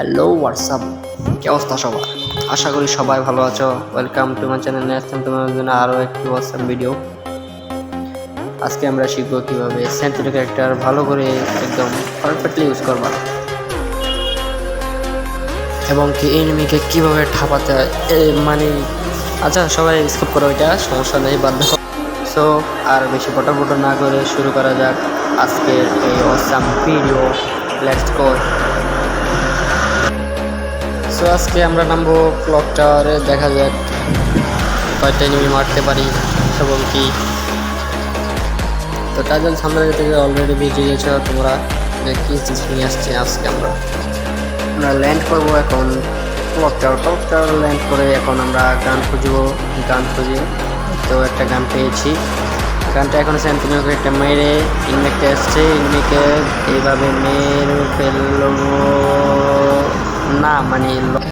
Hello WhatsApp, কি অবস্থা সবার? আশা করি সবাই ভালো আছো। Welcome to my channel. আসলাম তোমাদের জন্য আরও একটি হোয়াটসঅ্যাপ ভিডিও। আজকে আমরা শিখবো কীভাবে সেন্ট্রাল ক্যারেক্টার ভালো করে একদম পারফেক্টলি ইউজ করবা এবং কি এনিমিকে কীভাবে ঠাপাতে হয় মানে আচ্ছা সবাই স্কিপ করো, এটা সমস্যা নেই, বাধ্য। সো আর বেশি পটাপট না করে শুরু করা যাক আজকের এই awesome video. Let's go. So আজকে আমরা নামবো ক্লক টাওয়ারে, দেখা যাক কয়টা এনিমি মারতে পারি এবং কি। তো টাইটেল সামনে থেকে অলরেডি ভিজে গেছো তোমরা, কি নিয়ে আসছি আজকে আমরা ল্যান্ড করবো এখন ক্লক টাওয়ার ল্যান্ড করে এখন আমরা গান খুঁজবো। গান খুঁজে তো একটা গান পেয়েছি। গানটা এখন সেন্টিনিওকে একটা মেরে ইনমেকটা এসছে, ইনমেকে এইভাবে মেরে ফেলবো না মানে